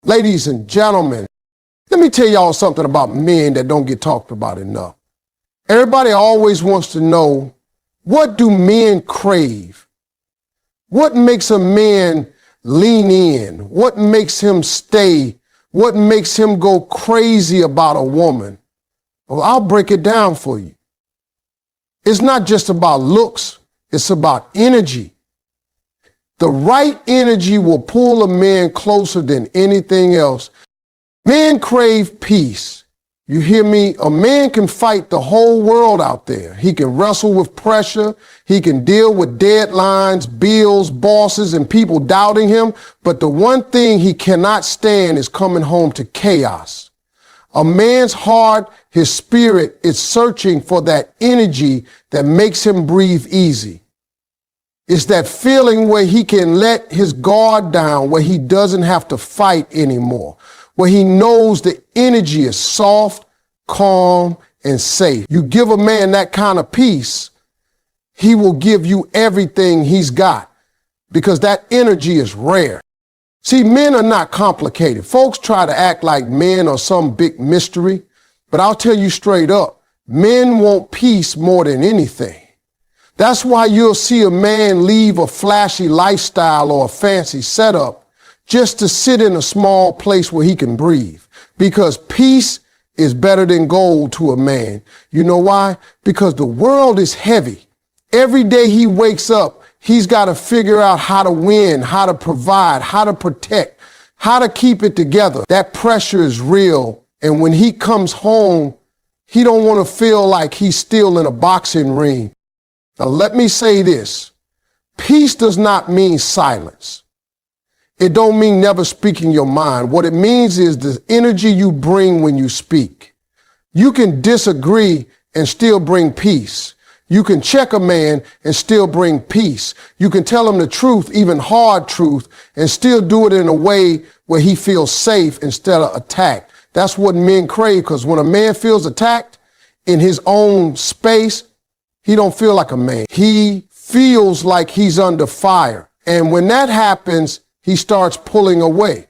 Ladies and gentlemen, let me tell y'all something about men that don't get talked about enough. Everybody always wants to know, what do men crave? What makes a man lean in? What makes him stay? What makes him go crazy about a woman? Well, I'll break it down for you. It's not just about looks, it's about energy. The right energy will pull a man closer than anything else. Men crave peace. You hear me? A man can fight the whole world out there. He can wrestle with pressure. He can deal with deadlines, bills, bosses, and people doubting him. But the one thing he cannot stand is coming home to chaos. A man's heart, his spirit is searching for that energy that makes him breathe easy. It's that feeling where he can let his guard down, where he doesn't have to fight anymore, where he knows the energy is soft, calm, and safe. You give a man that kind of peace, he will give you everything he's got because that energy is rare. See, men are not complicated. Folks try to act like men are some big mystery, but I'll tell you straight up, men want peace more than anything. That's why you'll see a man leave a flashy lifestyle or a fancy setup just to sit in a small place where he can breathe. Because peace is better than gold to a man. You know why? Because the world is heavy. Every day he wakes up, he's got to figure out how to win, how to provide, how to protect, how to keep it together. That pressure is real. And when he comes home, he don't want to feel like he's still in a boxing ring. Now, let me say this. Peace does not mean silence. It don't mean never speaking your mind. What it means is the energy you bring when you speak. You can disagree and still bring peace. You can check a man and still bring peace. You can tell him the truth, even hard truth, and still do it in a way where he feels safe instead of attacked. That's what men crave, because when a man feels attacked in his own space, he don't feel like a man. He feels like he's under fire. And when that happens, he starts pulling away.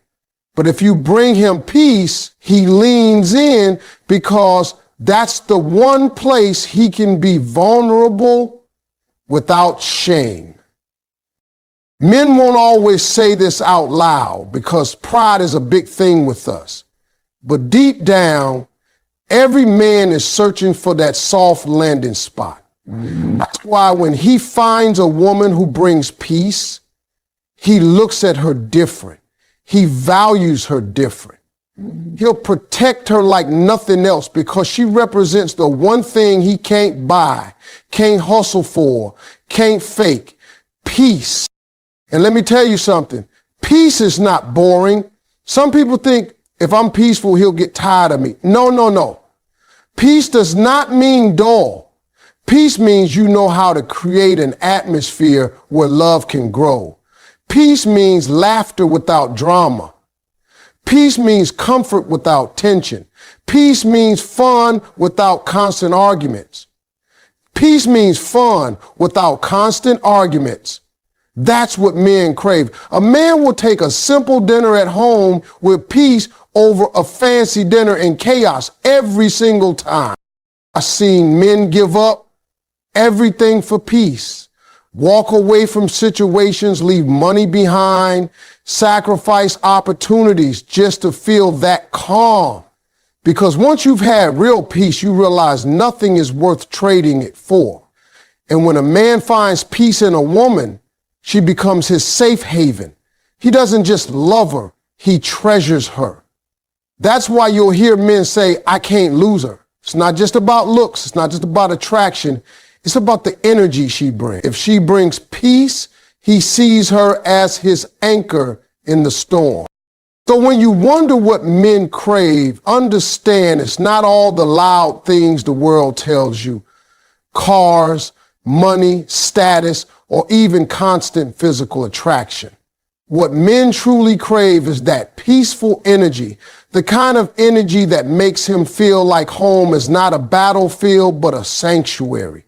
But if you bring him peace, he leans in because that's the one place he can be vulnerable without shame. Men won't always say this out loud because pride is a big thing with us. But deep down, every man is searching for that soft landing spot. That's why when he finds a woman who brings peace, he looks at her different. He values her different. He'll protect her like nothing else because she represents the one thing he can't buy, can't hustle for, can't fake: peace. And let me tell you something. Peace is not boring. Some people think if I'm peaceful, he'll get tired of me. No. Peace does not mean dull. Peace means you know how to create an atmosphere where love can grow. Peace means laughter without drama. Peace means comfort without tension. Peace means fun without constant arguments. Peace means fun without constant arguments. That's what men crave. A man will take a simple dinner at home with peace over a fancy dinner in chaos every single time. I've seen men give up everything for peace, walk away from situations, leave money behind, sacrifice opportunities just to feel that calm. Because once you've had real peace, you realize nothing is worth trading it for. And when a man finds peace in a woman, she becomes his safe haven. He doesn't just love her, he treasures her. That's why you'll hear men say, I can't lose her. It's not just about looks. It's not just about attraction. It's about the energy she brings. If she brings peace, he sees her as his anchor in the storm. So when you wonder what men crave, understand it's not all the loud things the world tells you. Cars, money, status, or even constant physical attraction. What men truly crave is that peaceful energy, the kind of energy that makes him feel like home is not a battlefield, but a sanctuary.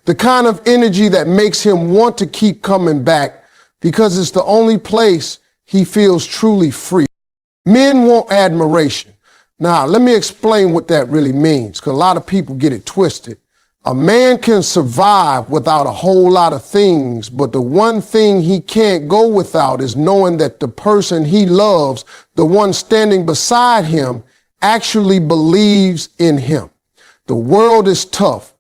The kind of energy that makes him want to keep coming back because it's the only place he feels truly free. Men want admiration. Now, let me explain what that really means, because a lot of people get it twisted. A man can survive without a whole lot of things, but the one thing he can't go without is knowing that the person he loves, the one standing beside him, actually believes in him. The world is tough.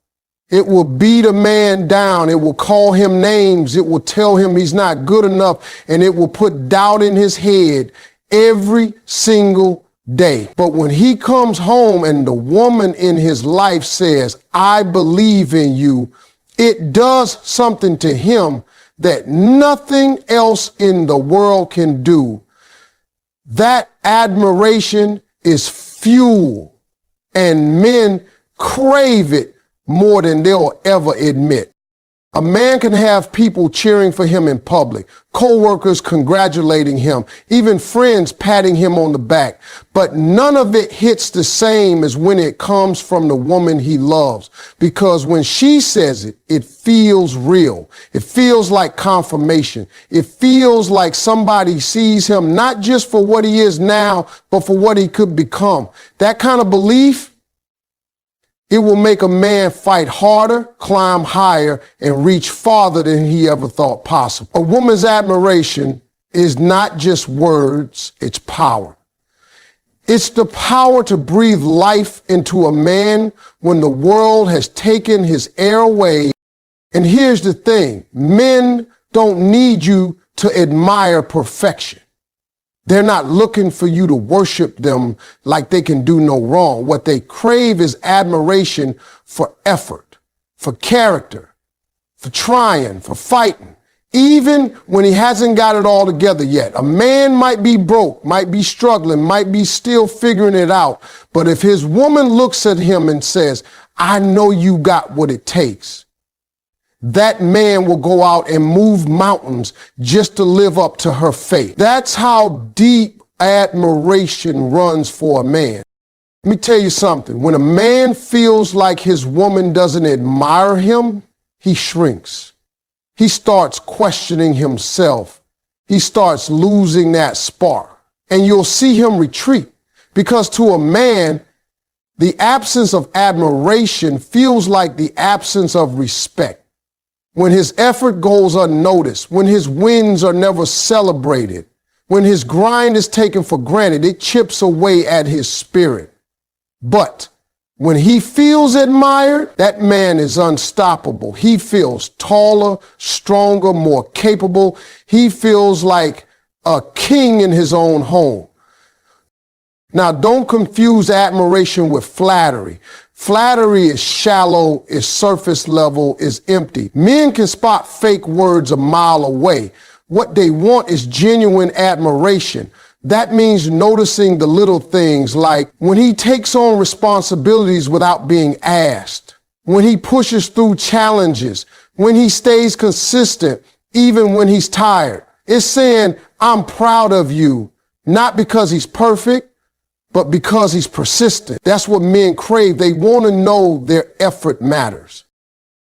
It will beat a man down. It will call him names. It will tell him he's not good enough, and it will put doubt in his head every single day. But when he comes home and the woman in his life says, I believe in you, it does something to him that nothing else in the world can do. That admiration is fuel, and men crave it more than they'll ever admit. A man can have people cheering for him in public, co-workers congratulating him, even friends patting him on the back. But none of it hits the same as when it comes from the woman he loves, because when she says it, it feels real. It feels like confirmation. It feels like somebody sees him not just for what he is now, but for what he could become. That kind of belief, it will make a man fight harder, climb higher, and reach farther than he ever thought possible. A woman's admiration is not just words, it's power. It's the power to breathe life into a man when the world has taken his air away. And here's the thing, men don't need you to admire perfection. They're not looking for you to worship them like they can do no wrong. What they crave is admiration for effort, for character, for trying, for fighting, even when he hasn't got it all together yet. A man might be broke, might be struggling, might be still figuring it out. But if his woman looks at him and says, I know you got what it takes, that man will go out and move mountains just to live up to her faith. That's how deep admiration runs for a man. Let me tell you something. When a man feels like his woman doesn't admire him, he shrinks. He starts questioning himself. He starts losing that spark. And you'll see him retreat, because to a man, the absence of admiration feels like the absence of respect. When his effort goes unnoticed, when his wins are never celebrated, when his grind is taken for granted, it chips away at his spirit. But when he feels admired, that man is unstoppable. He feels taller, stronger, more capable. He feels like a king in his own home. Now, don't confuse admiration with flattery. Flattery is shallow, is surface level, is empty. Men can spot fake words a mile away. What they want is genuine admiration. That means noticing the little things, like when he takes on responsibilities without being asked, when he pushes through challenges, when he stays consistent, even when he's tired. It's saying, I'm proud of you, not because he's perfect, but because he's persistent. That's what men crave. They want to know their effort matters.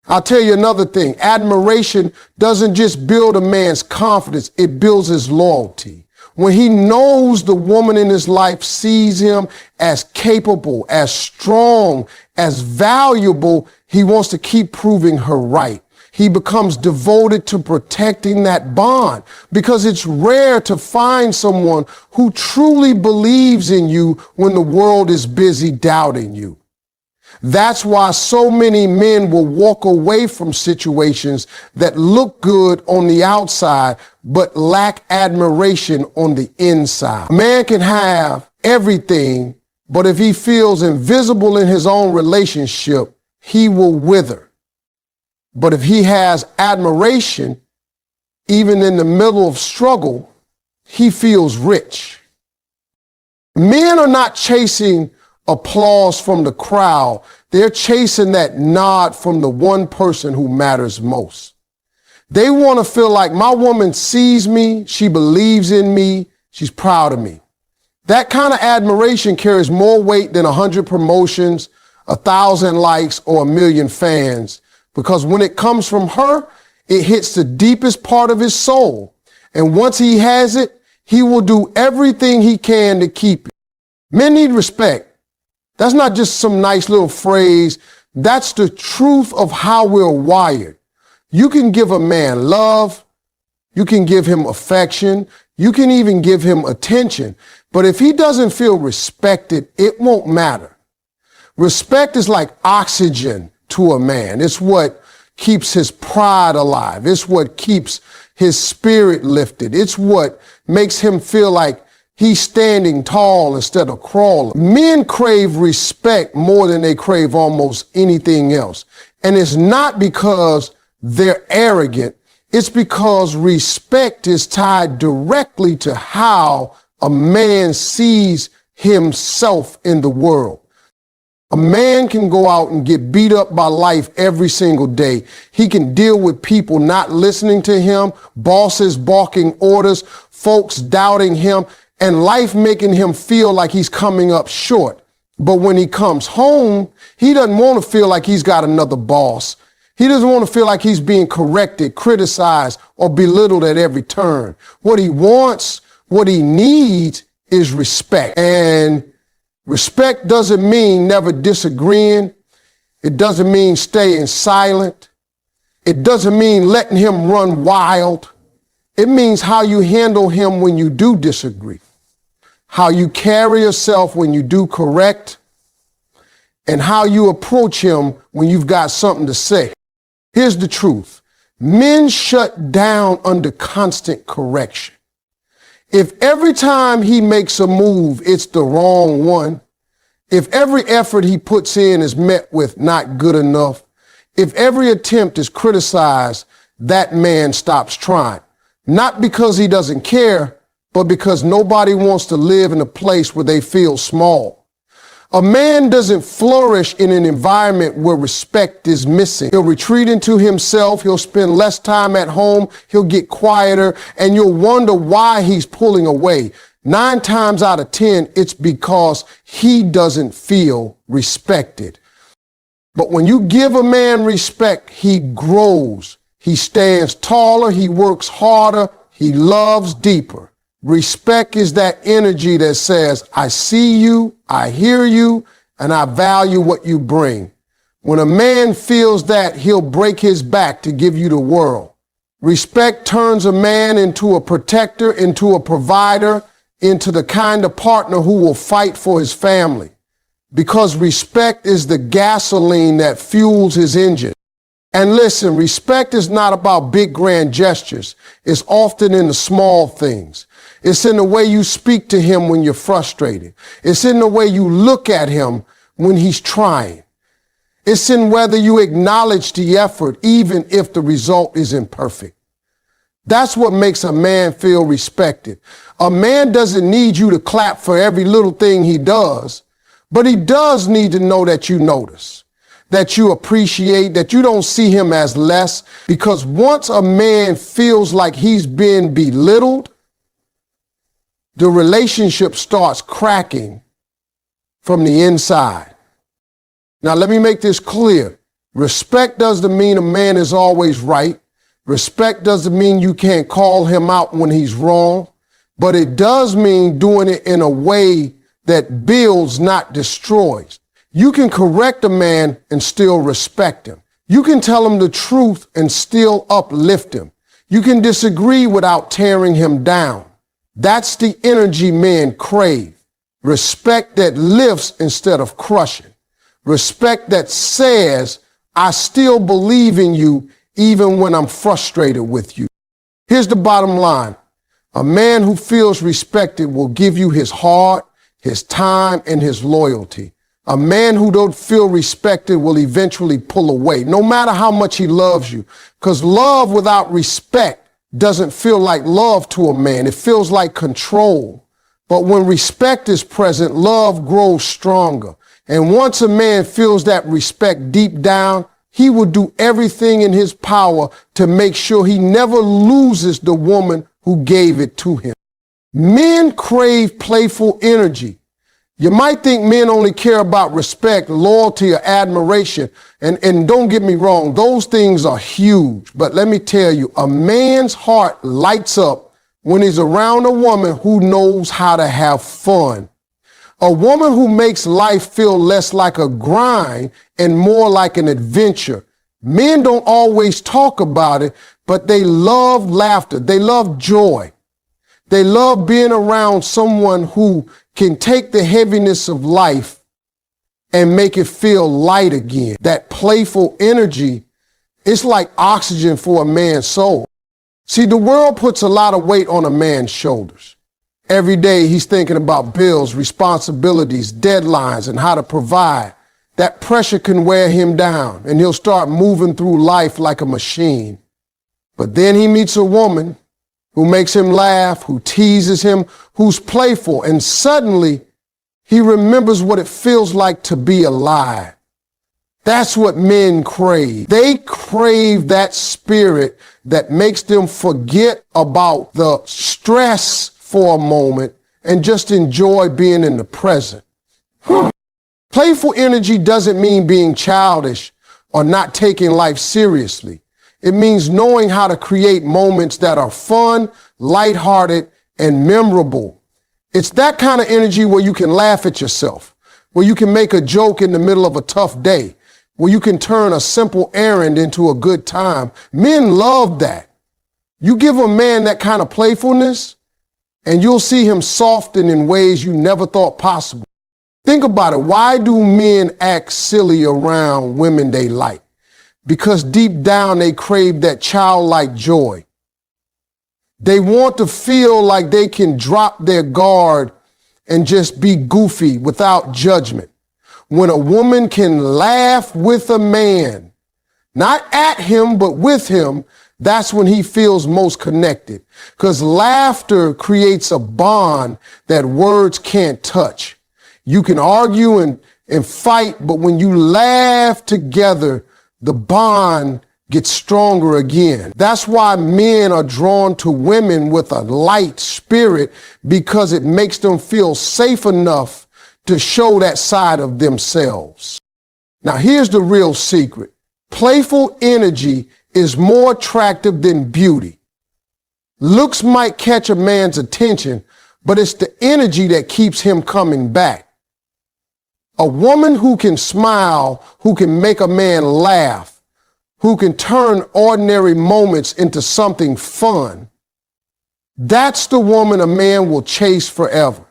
I'll tell you another thing. Admiration doesn't just build a man's confidence, it builds his loyalty. When he knows the woman in his life sees him as capable, as strong, as valuable, he wants to keep proving her right. He becomes devoted to protecting that bond, because it's rare to find someone who truly believes in you when the world is busy doubting you. That's why so many men will walk away from situations that look good on the outside, but lack admiration on the inside. A man can have everything, but if he feels invisible in his own relationship, he will wither. But if he has admiration, even in the middle of struggle, he feels rich. Men are not chasing applause from the crowd. They're chasing that nod from the one person who matters most. They want to feel like my woman sees me, she believes in me, she's proud of me. That kind of admiration carries more weight than 100 promotions, 1,000 likes, or 1 million fans. Because when it comes from her, it hits the deepest part of his soul. And once he has it, he will do everything he can to keep it. Men need respect. That's not just some nice little phrase. That's the truth of how we're wired. You can give a man love. You can give him affection. You can even give him attention. But if he doesn't feel respected, it won't matter. Respect is like oxygen to a man. It's what keeps his pride alive. It's what keeps his spirit lifted. It's what makes him feel like he's standing tall instead of crawling. Men crave respect more than they crave almost anything else. And it's not because they're arrogant. It's because respect is tied directly to how a man sees himself in the world. A man can go out and get beat up by life every single day. He can deal with people not listening to him, bosses barking orders, folks doubting him, and life making him feel like he's coming up short. But when he comes home, he doesn't want to feel like he's got another boss. He doesn't want to feel like he's being corrected, criticized, or belittled at every turn. What he wants, what he needs is respect. And respect doesn't mean never disagreeing. It doesn't mean staying silent. It doesn't mean letting him run wild. It means how you handle him when you do disagree, how you carry yourself when you do correct, and how you approach him when you've got something to say. Here's the truth. Men shut down under constant correction. If every time he makes a move, it's the wrong one, if every effort he puts in is met with not good enough, if every attempt is criticized, that man stops trying. Not because he doesn't care, but because nobody wants to live in a place where they feel small. A man doesn't flourish in an environment where respect is missing. He'll retreat into himself. He'll spend less time at home. He'll get quieter, and you'll wonder why he's pulling away. 9 times out of 10, it's because he doesn't feel respected. But when you give a man respect, he grows. He stands taller. He works harder. He loves deeper. Respect is that energy that says, I see you, I hear you, and I value what you bring. When a man feels that, he'll break his back to give you the world. Respect turns a man into a protector, into a provider, into the kind of partner who will fight for his family. Because respect is the gasoline that fuels his engine. And listen, respect is not about big grand gestures. It's often in the small things. It's in the way you speak to him when you're frustrated. It's in the way you look at him when he's trying. It's in whether you acknowledge the effort, even if the result is imperfect. That's what makes a man feel respected. A man doesn't need you to clap for every little thing he does, but he does need to know that you notice, that you appreciate, that you don't see him as less, because once a man feels like he's been belittled, the relationship starts cracking from the inside. Now, let me make this clear. Respect doesn't mean a man is always right. Respect doesn't mean you can't call him out when he's wrong, but it does mean doing it in a way that builds, not destroys. You can correct a man and still respect him. You can tell him the truth and still uplift him. You can disagree without tearing him down. That's the energy men crave. Respect that lifts instead of crushing. Respect that says, I still believe in you even when I'm frustrated with you. Here's the bottom line. A man who feels respected will give you his heart, his time, and his loyalty. A man who don't feel respected will eventually pull away, no matter how much he loves you, because love without respect doesn't feel like love to a man. It feels like control. But when respect is present, love grows stronger. And once a man feels that respect deep down, he will do everything in his power to make sure he never loses the woman who gave it to him. Men crave playful energy. You might think men only care about respect, loyalty, or admiration. And don't get me wrong, those things are huge. But let me tell you, a man's heart lights up when he's around a woman who knows how to have fun. A woman who makes life feel less like a grind and more like an adventure. Men don't always talk about it, but they love laughter. They love joy. They love being around someone who can take the heaviness of life and make it feel light again. That playful energy, it's like oxygen for a man's soul. See, the world puts a lot of weight on a man's shoulders. Every day he's thinking about bills, responsibilities, deadlines, and how to provide. That pressure can wear him down, and he'll start moving through life like a machine. But then he meets a woman who makes him laugh, who teases him, who's playful, and suddenly he remembers what it feels like to be alive. That's what men crave. They crave that spirit that makes them forget about the stress for a moment and just enjoy being in the present. Playful energy doesn't mean being childish or not taking life seriously. It means knowing how to create moments that are fun, lighthearted, and memorable. It's that kind of energy where you can laugh at yourself, where you can make a joke in the middle of a tough day, where you can turn a simple errand into a good time. Men love that. You give a man that kind of playfulness, and you'll see him soften in ways you never thought possible. Think about it. Why do men act silly around women they like? Because deep down they crave that childlike joy. They want to feel like they can drop their guard and just be goofy without judgment. When a woman can laugh with a man, not at him, but with him, that's when he feels most connected. Because laughter creates a bond that words can't touch. You can argue and fight, but when you laugh together, the bond gets stronger again. That's why men are drawn to women with a light spirit, because it makes them feel safe enough to show that side of themselves. Now, here's the real secret. Playful energy is more attractive than beauty. Looks might catch a man's attention, but it's the energy that keeps him coming back. A woman who can smile, who can make a man laugh, who can turn ordinary moments into something fun, that's the woman a man will chase forever.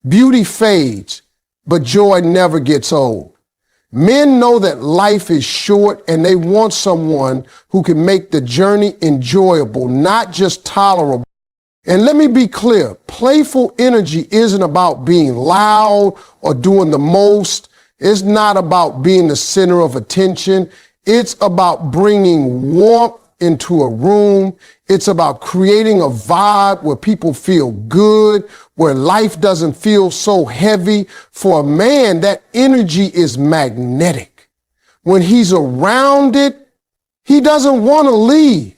Beauty fades, but joy never gets old. Men know that life is short, and they want someone who can make the journey enjoyable, not just tolerable. And let me be clear, playful energy isn't about being loud or doing the most. It's not about being the center of attention. It's about bringing warmth into a room. It's about creating a vibe where people feel good, where life doesn't feel so heavy. For a man, that energy is magnetic. When he's around it, he doesn't want to leave.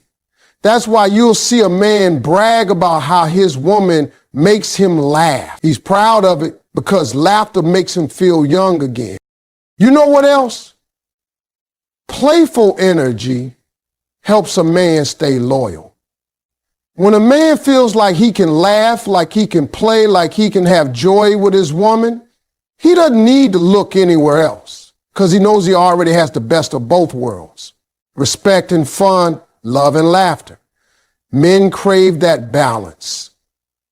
That's why you'll see a man brag about how his woman makes him laugh. He's proud of it because laughter makes him feel young again. You know what else? Playful energy helps a man stay loyal. When a man feels like he can laugh, like he can play, like he can have joy with his woman, he doesn't need to look anywhere else because he knows he already has the best of both worlds. Respect and fun, love and laughter. Men crave that balance.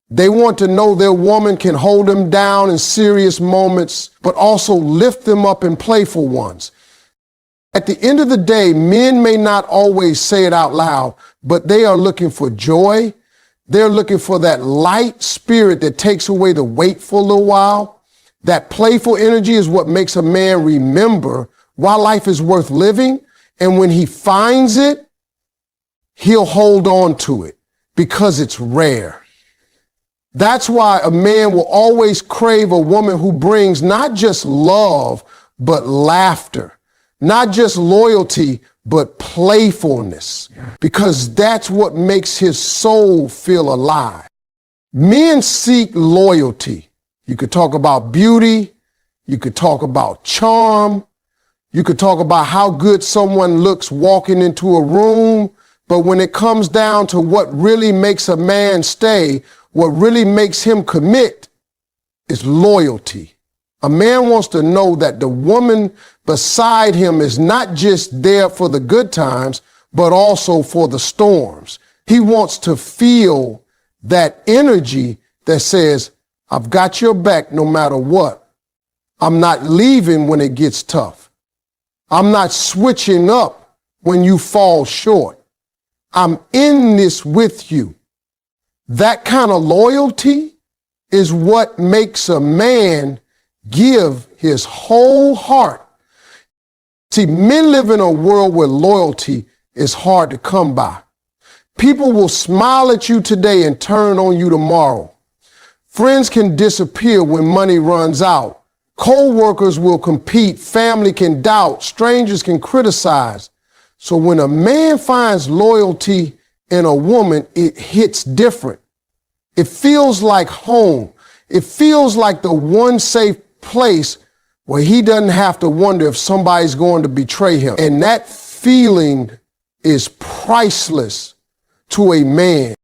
They want to know their woman can hold them down in serious moments, but also lift them up in playful ones. At the end of the day, men may not always say it out loud, but they are looking for joy. They're looking for that light spirit that takes away the weight for a little while. That playful energy is what makes a man remember why life is worth living. And when he finds it, he'll hold on to it because it's rare. That's why a man will always crave a woman who brings not just love, but laughter. Not just loyalty, but playfulness, because that's what makes his soul feel alive. Men seek loyalty. You could talk about beauty. You could talk about charm. You could talk about how good someone looks walking into a room, But when it comes down to what really makes a man stay, what really makes him commit is loyalty. A man wants to know that the woman beside him is not just there for the good times, but also for the storms. He wants to feel that energy that says, I've got your back no matter what. I'm not leaving when it gets tough. I'm not switching up when you fall short. I'm in this with you. That kind of loyalty is what makes a man give his whole heart. See, men live in a world where loyalty is hard to come by. People will smile at you today and turn on you tomorrow. Friends can disappear when money runs out. Co-workers will compete. Family can doubt. Strangers can criticize. So when a man finds loyalty in a woman, it hits different. It feels like home. It feels like the one safe place where he doesn't have to wonder if somebody's going to betray him. And that feeling is priceless to a man.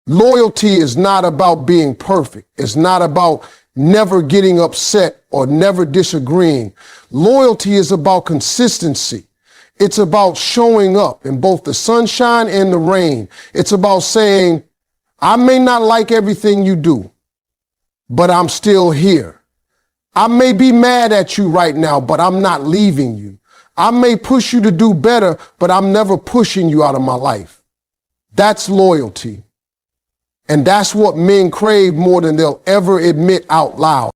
Loyalty is not about being perfect. It's not about never getting upset or never disagreeing. Loyalty is about consistency. It's about showing up in both the sunshine and the rain. It's about saying, I may not like everything you do, but I'm still here. I may be mad at you right now, but I'm not leaving you. I may push you to do better, but I'm never pushing you out of my life. That's loyalty. And that's what men crave more than they'll ever admit out loud.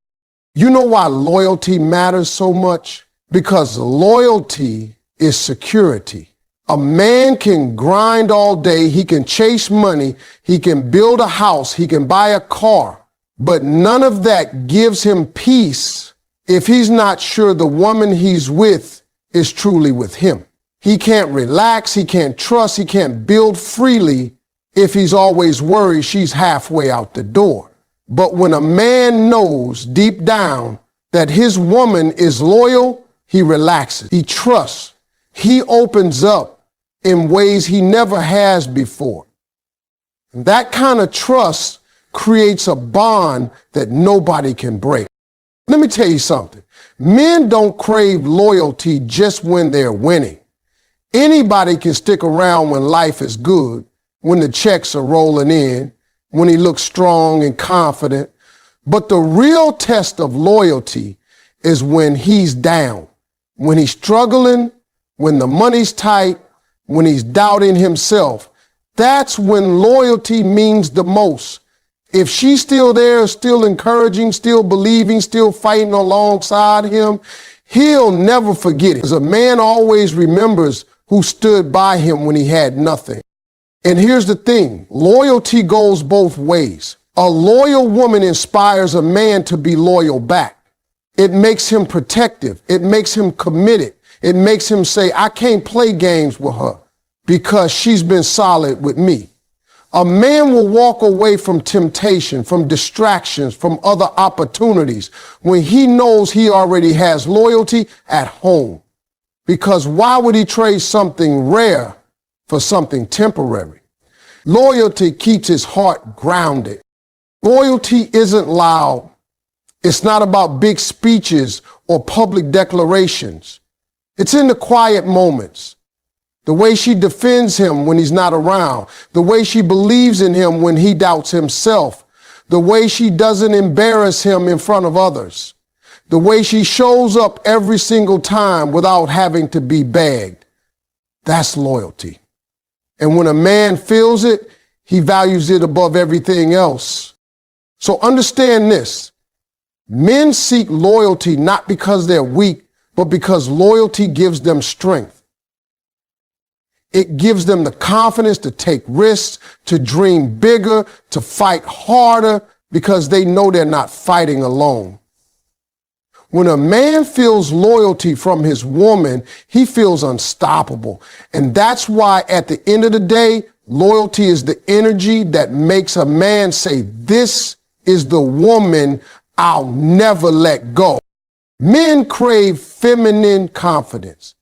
You know why loyalty matters so much? Because loyalty is security. A man can grind all day, he can chase money, he can build a house, he can buy a car, but none of that gives him peace if he's not sure the woman he's with is truly with him. He can't relax, he can't trust, he can't build freely if he's always worried she's halfway out the door. But when a man knows deep down that his woman is loyal, he relaxes, he trusts, he opens up in ways he never has before. And that kind of trust creates a bond that nobody can break. Let me tell you something. Men don't crave loyalty just when they're winning. Anybody can stick around when life is good, when the checks are rolling in, when he looks strong and confident. But the real test of loyalty is when he's down, when he's struggling, when the money's tight, when he's doubting himself. That's when loyalty means the most. If she's still there, still encouraging, still believing, still fighting alongside him, he'll never forget it. Because a man always remembers who stood by him when he had nothing. And here's the thing, loyalty goes both ways. A loyal woman inspires a man to be loyal back. It makes him protective. It makes him committed. It makes him say, I can't play games with her because she's been solid with me. A man will walk away from temptation, from distractions, from other opportunities when he knows he already has loyalty at home. Because why would he trade something rare for something temporary? Loyalty keeps his heart grounded. Loyalty isn't loud. It's not about big speeches or public declarations. It's in the quiet moments. The way she defends him when he's not around. The way she believes in him when he doubts himself. The way she doesn't embarrass him in front of others. The way she shows up every single time without having to be begged. That's loyalty. And when a man feels it, he values it above everything else. So understand this. Men seek loyalty not because they're weak, but because loyalty gives them strength. It gives them the confidence to take risks, to dream bigger, to fight harder, because they know they're not fighting alone. When a man feels loyalty from his woman, he feels unstoppable. And that's why at the end of the day, loyalty is the energy that makes a man say, this is the woman I'll never let go. Men crave feminine confidence.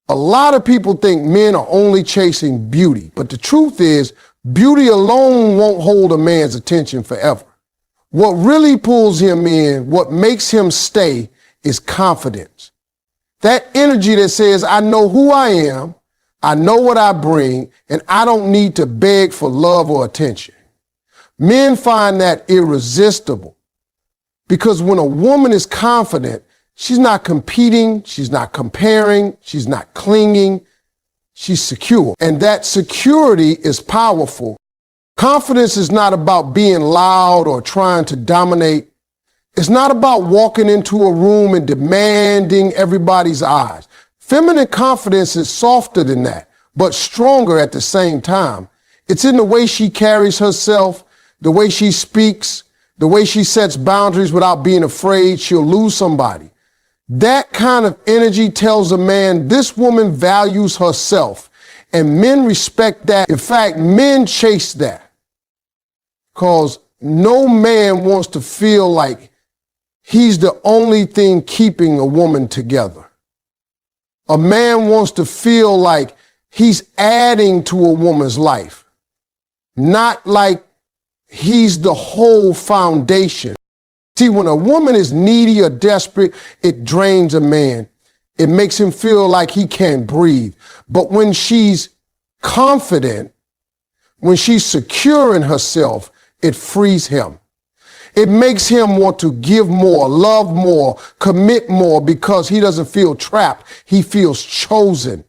A lot of people think men are only chasing beauty, but the truth is beauty alone won't hold a man's attention forever. What really pulls him in, what makes him stay, is confidence. That energy that says, I know who I am, I know what I bring, and I don't need to beg for love or attention. Men find that irresistible because when a woman is confident, she's not competing, she's not comparing, she's not clinging, she's secure. And that security is powerful. Confidence is not about being loud or trying to dominate. It's not about walking into a room and demanding everybody's eyes. Feminine confidence is softer than that, but stronger at the same time. It's in the way she carries herself, the way she speaks, the way she sets boundaries without being afraid she'll lose somebody. That kind of energy tells a man this woman values herself, and men respect that. In fact, men chase that because no man wants to feel like he's the only thing keeping a woman together. A man wants to feel like he's adding to a woman's life, not like he's the whole foundation. See, when a woman is needy or desperate, it drains a man. It makes him feel like he can't breathe. But when she's confident, when she's secure in herself, it frees him. It makes him want to give more, love more, commit more because he doesn't feel trapped. He feels chosen.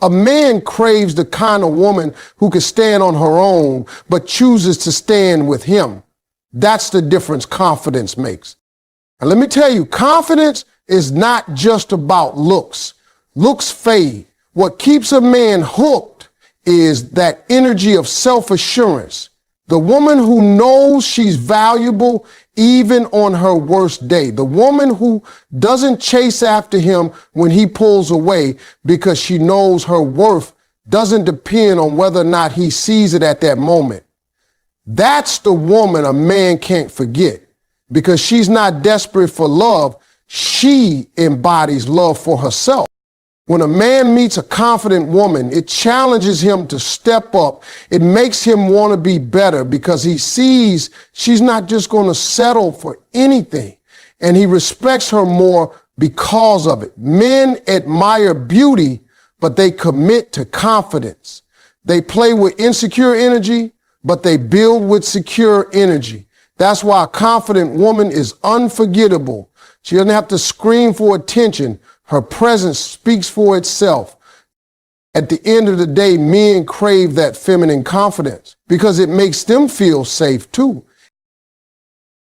A man craves the kind of woman who can stand on her own, but chooses to stand with him. That's the difference confidence makes. And let me tell you, confidence is not just about looks. Looks fade. What keeps a man hooked is that energy of self-assurance. The woman who knows she's valuable even on her worst day. The woman who doesn't chase after him when he pulls away because she knows her worth doesn't depend on whether or not he sees it at that moment. That's the woman a man can't forget because she's not desperate for love. She embodies love for herself. When a man meets a confident woman, it challenges him to step up. It makes him want to be better because he sees she's not just going to settle for anything. And he respects her more because of it. Men admire beauty, but they commit to confidence. They play with insecure energy, but they build with secure energy. That's why a confident woman is unforgettable. She doesn't have to scream for attention. Her presence speaks for itself. At the end of the day, men crave that feminine confidence because it makes them feel safe too.